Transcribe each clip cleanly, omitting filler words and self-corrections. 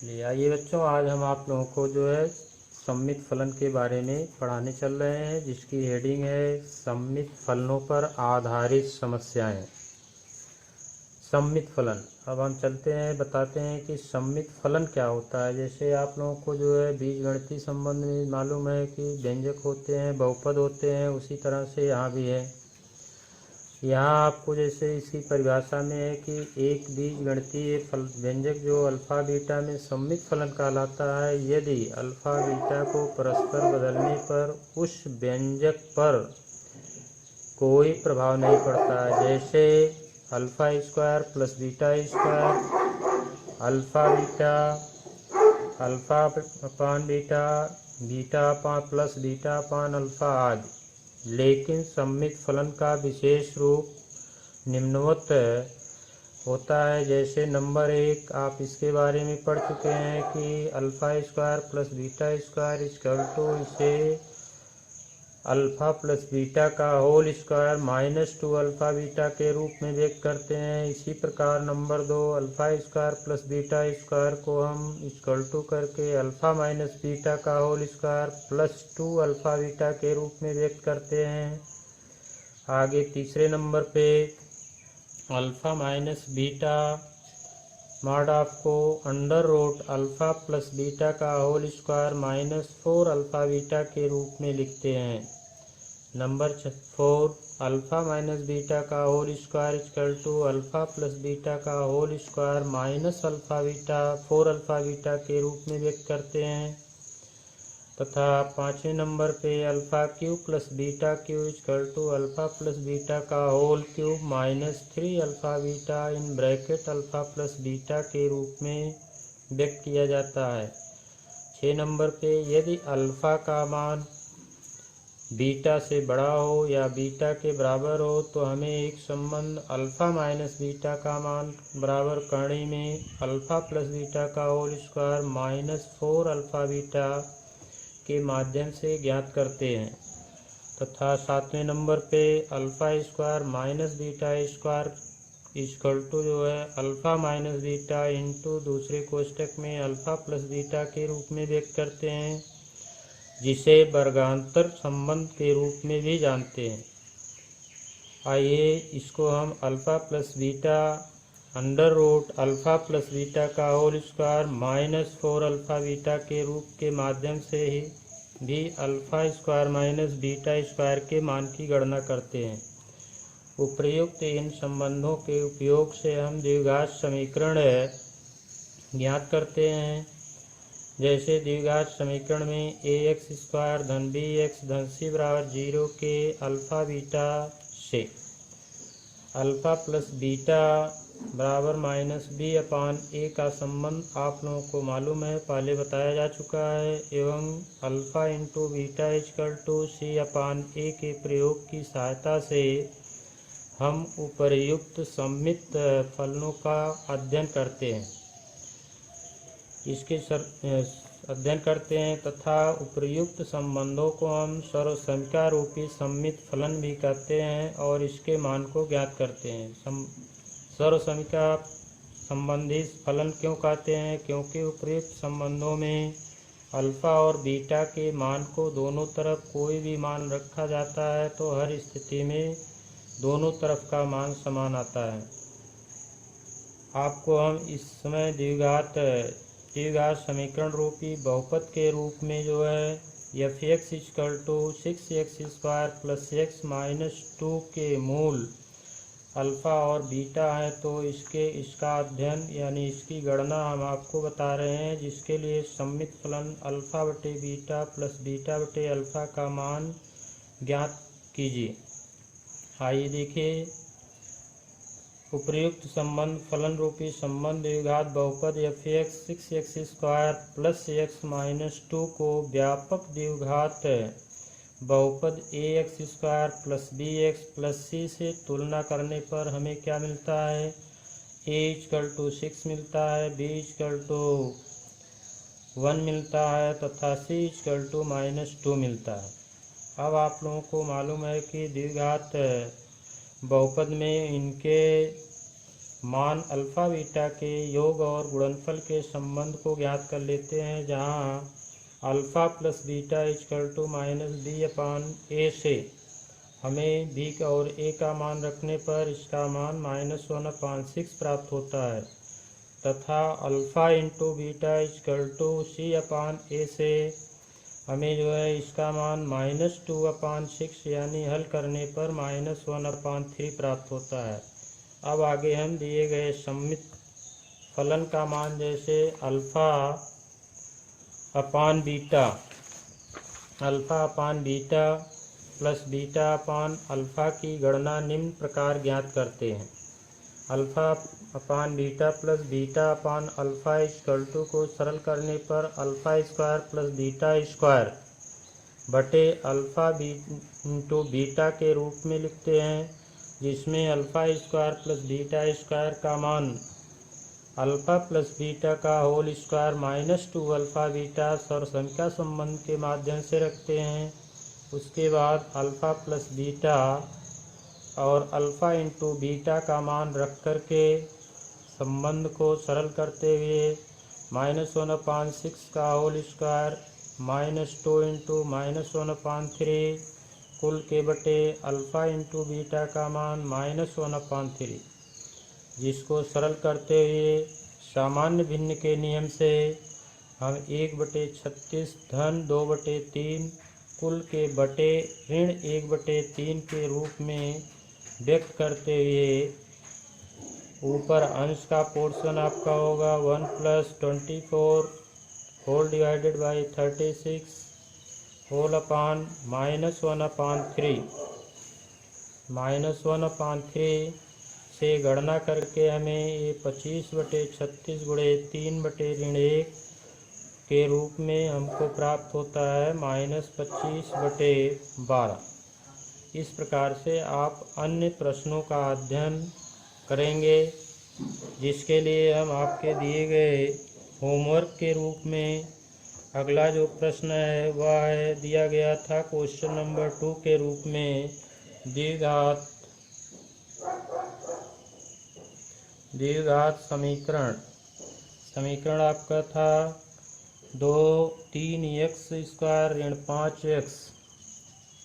चलिए आइए बच्चों, आज हम आप लोगों को जो है सममित फलन के बारे में पढ़ाने चल रहे हैं, जिसकी हेडिंग है सममित फलनों पर आधारित समस्याएं। सममित फलन। अब हम चलते हैं, बताते हैं कि सममित फलन क्या होता है। जैसे आप लोगों को जो है बीजगणितीय संबंध में मालूम है कि व्यंजक होते हैं, बहुपद होते हैं, उसी तरह से यहाँ भी है। यहाँ आपको जैसे इसकी परिभाषा में है कि एक बीजगणितीय फल व्यंजक जो अल्फा बीटा में सममित फलन कहलाता है यदि अल्फा बीटा को परस्पर बदलने पर उस व्यंजक पर कोई प्रभाव नहीं पड़ता है। जैसे alpha square plus beta square, alpha beta, alpha अपान बीटा, बीटा अपान प्लस बीटा अपान अल्फा आदि। लेकिन सममित फलन का विशेष रूप निम्नवत होता है। जैसे नंबर 1, आप इसके बारे में पढ़ चुके हैं कि alpha square plus beta square equal to इसे अल्फा प्लस बीटा का होल स्क्वायर -2 अल्फा बीटा के रूप में व्यक्त करते हैं। इसी प्रकार number 2, alpha square plus beta square को हम इक्वल टू करके अल्फा माइनस बीटा का होल स्क्वायर +2 अल्फा बीटा के रूप में व्यक्त करते हैं। आगे तीसरे नंबर पे alpha minus beta mod of को under root alpha plus beta का होल स्क्वायर -4 अल्फा बीटा के रूप में लिखते हैं। नंबर 4, अल्फा माइनस बीटा का whole square equal to alpha plus beta का whole square minus alpha beta 4 alpha beta के रूप में व्यक्त करते हैं। तथा पाँचवें नंबर पे alpha cube plus beta cube equal to alpha plus beta का whole cube -3 alpha beta in bracket alpha plus beta के रूप में व्यक्त किया जाता है। 6 नंबर पे यदि अल्फा का मान बीटा से बड़ा हो या बीटा के बराबर हो तो हमें एक संबंध अल्फा माइनस बीटा का मान बराबर करणी में अल्फा प्लस बीटा का होल स्क्वायर -4 अल्फा बीटा के माध्यम से ज्ञात करते हैं। तथा 7वें नंबर पे alpha square minus beta square equal to जो है अल्फा माइनस बीटा इंटू दूसरे कोष्टक में अल्फा प्लस बीटा के रूप में व्यक्त करते हैं, जिसे वर्गांतर संबंध के रूप में भी जानते हैं। आइए इसको हम alpha plus beta under root alpha plus beta का होल स्क्वायर -4 अल्फा बीटा के रूप के माध्यम से ही भी alpha square minus beta square के मान की गणना करते हैं। उपर्युक्त इन संबंधों के उपयोग से हम द्विघात समीकरण ज्ञात करते हैं। जैसे द्विघात समीकरण में ax स्क्वायर धन bx धन c बराबर 0 के अल्फा बीटा से अल्फा प्लस बीटा बराबर -b अपान a का संबंध आप लोगों को मालूम है, पहले बताया जा चुका है। एवं alpha into beta equal to c upon a के प्रयोग की सहायता से हम उपर्युक्त सममित फलनों का अध्ययन करते हैं। इसके अध्ययन करते हैं तथा उपर्युक्त संबंधों को हम सर्वसमीका रूपी सममित फलन भी कहते हैं और इसके मान को ज्ञात करते हैं। सर्वसमीका संबंधी फलन क्यों कहते हैं? क्योंकि उपर्युक्त संबंधों में अल्फा और बीटा के मान को दोनों तरफ कोई भी मान रखा जाता है तो हर स्थिति में दोनों तरफ का मान समान आता है। आपको हम इस समय द्विघात समीकरण रूपी बहुपद के रूप में जो है f(x) = 6x² + x - 2 के मूल अल्फ़ा और बीटा है, तो इसका अध्ययन यानी इसकी गणना हम आपको बता रहे हैं, जिसके लिए सममित फलन अल्फ़ा बटे बीटा प्लस बीटा बटे अल्फ़ा का मान ज्ञात कीजिए। आइए देखिए, उपर्युक्त संबंध फलन रूपी संबंध द्विघात बहुपद f(x) 6x² + x - 2 को व्यापक द्विघात बहुपद ax² + bx + c से तुलना करने पर हमें क्या मिलता है? a = 6 मिलता है, b = 1 मिलता है तथा c = -2 मिलता है। अब आप लोगों को मालूम है कि द्विघात बहुपद में इनके मान अल्फ़ा बीटा के योग और गुणनफल के संबंध को ज्ञात कर लेते हैं, जहाँ alpha plus beta equal to minus B upon A से हमें बी का और ए का मान रखने पर इसका मान -1/6 प्राप्त होता है, तथा alpha into beta equal to C upon A से हमें जो है इसका मान -2/6 यानी हल करने पर -1/3 प्राप्त होता है। अब आगे हम दिए गए सममित फलन का मान जैसे alpha upon beta plus beta upon alpha की गणना निम्न प्रकार ज्ञात करते हैं। Alpha upon beta plus beta upon alpha equal to को सरल करने पर alpha square plus beta square बटे अल्फ़ा इंटू बीटा के रूप में लिखते हैं, जिसमें alpha square plus beta square का मान अल्फ़ा प्लस बीटा का होल स्क्वायर -2 अल्फ़ा बीटा सर्वसंख्या संबंध के माध्यम से रखते हैं। उसके बाद अल्फ़ा प्लस बीटा और अल्फ़ा इंटू बीटा का मान रख करके संबंध को सरल करते हुए -1/6 का होल स्क्वायर -2 इंटू -1/3 कुल के बटे अल्फ़ा इंटू बीटा का मान -1/3, जिसको सरल करते हुए सामान्य भिन्न के नियम से हम 1/36 धन 2/3 कुल के बटे ऋण 1/3 के रूप में व्यक्त करते हुए ऊपर अंश का पोर्शन आपका होगा 1 + 24 whole divided by 36 whole upon -1/3 से गणना करके हमें ये 25/36 गुणे 3/1 के रूप में हमको प्राप्त होता है -25/12। इस प्रकार से आप अन्य प्रश्नों का अध्ययन करेंगे, जिसके लिए हम आपके दिए गए होमवर्क के रूप में अगला जो प्रश्न है वह है दिया गया था क्वेश्चन नंबर 2 के रूप में द्विघात समीकरण आपका था 3x² ऋण 5x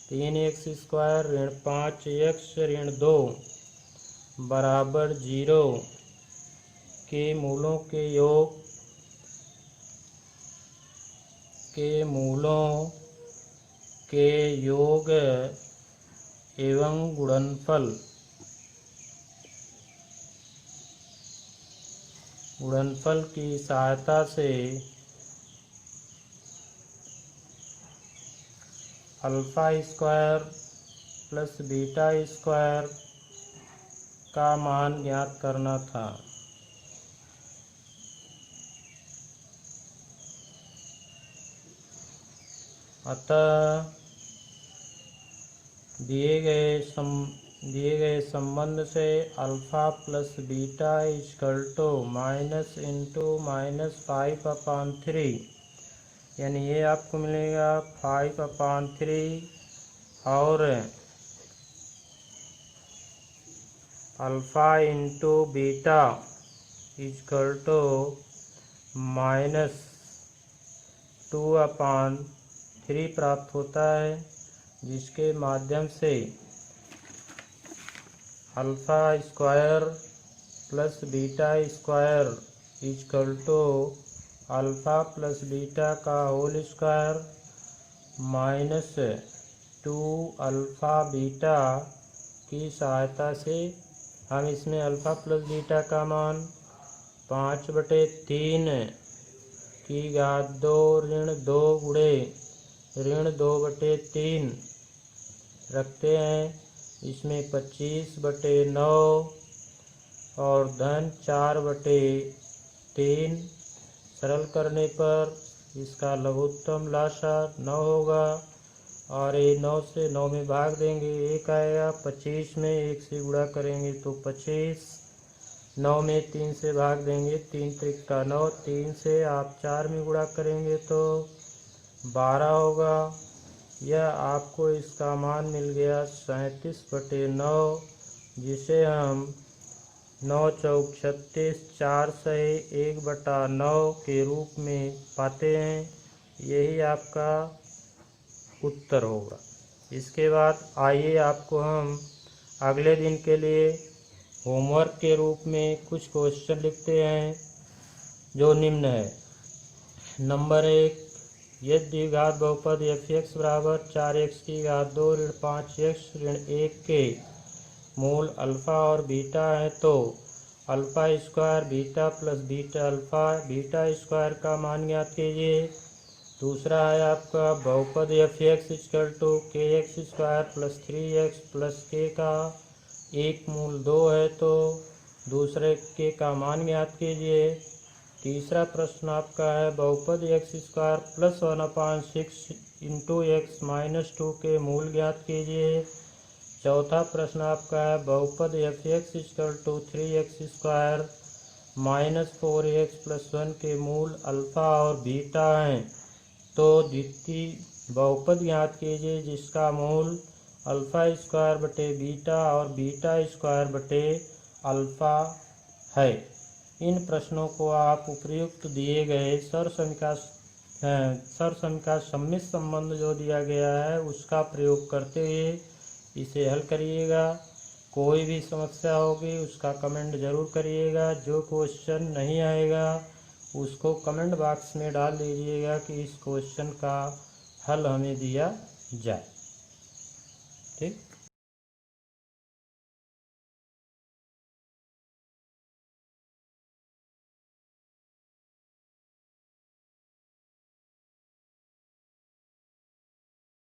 3x² ऋण 5x ऋण 2 बराबर 0 के मूलों के योग एवं गुणनफल की सहायता से alpha square plus beta square का मान ज्ञात करना था। अतः दिए गए संबंध से alpha plus beta equal to -5/3 यानी ये आपको मिलेगा 5/3 और alpha into beta equal to -2/3 प्राप्त होता है, जिसके माध्यम से alpha square plus beta square equal to alpha plus beta का होल स्क्वायर -2 अल्फ़ा बीटा की सहायता से हम इसमें अल्फ़ा प्लस बीटा का मान 5/3 की घात 2 ऋण 2 गुणे ऋण 2/3 रखते हैं। इसमें 25/9 और धन 4/3 सरल करने पर इसका लघुत्तम लासा 9 होगा और ये 9 से 9 में भाग देंगे 1 आएगा। 25 में 1 से गुणा करेंगे तो 25, 9 में 3 से भाग देंगे 3 त्रिक का 9, 3 से आप 4 में गुणा करेंगे तो 12 होगा। यह आपको इसका मान मिल गया 37/9, जिसे हम 9 चौक 36, 4 सही 1/9 के रूप में पाते हैं। यही आपका उत्तर होगा। इसके बाद आइए आपको हम अगले दिन के लिए होमवर्क के रूप में कुछ क्वेश्चन लिखते हैं, जो निम्न है। नंबर 1, यदि द्विघात बहुपद f(x) बराबर 4x की घात 2 ऋण 5x ऋण 1 के मूल अल्फ़ा और बीटा है, तो alpha square beta plus beta alpha beta square का मान ज्ञात कीजिए। दूसरा है आपका बहुपद f(x) = kx² plus 3x plus k का एक मूल 2 है, तो दूसरे k का मान ज्ञात कीजिए। तीसरा प्रश्न आपका है बहुपद x² प्लस 1/6 x माइनस 2 के मूल ज्ञात कीजिए। चौथा प्रश्न आपका है बहुपद f(x) = 3x² minus 4x plus 1 के मूल अल्फ़ा और बीटा हैं, तो द्वितीय बहुपद ज्ञात कीजिए जिसका मूल अल्फ़ा² बटे बीटा और बीटा स्क्वायर बटे अल्फ़ा है। इन प्रश्नों को आप उपर्युक्त दिए गए सरसमीका सममित संबंध जो दिया गया है उसका प्रयोग करते हुए इसे हल करिएगा। कोई भी समस्या होगी उसका कमेंट ज़रूर करिएगा। जो क्वेश्चन नहीं आएगा उसको कमेंट बॉक्स में डाल दीजिएगा कि इस क्वेश्चन का हल हमें दिया जाए। ठीक।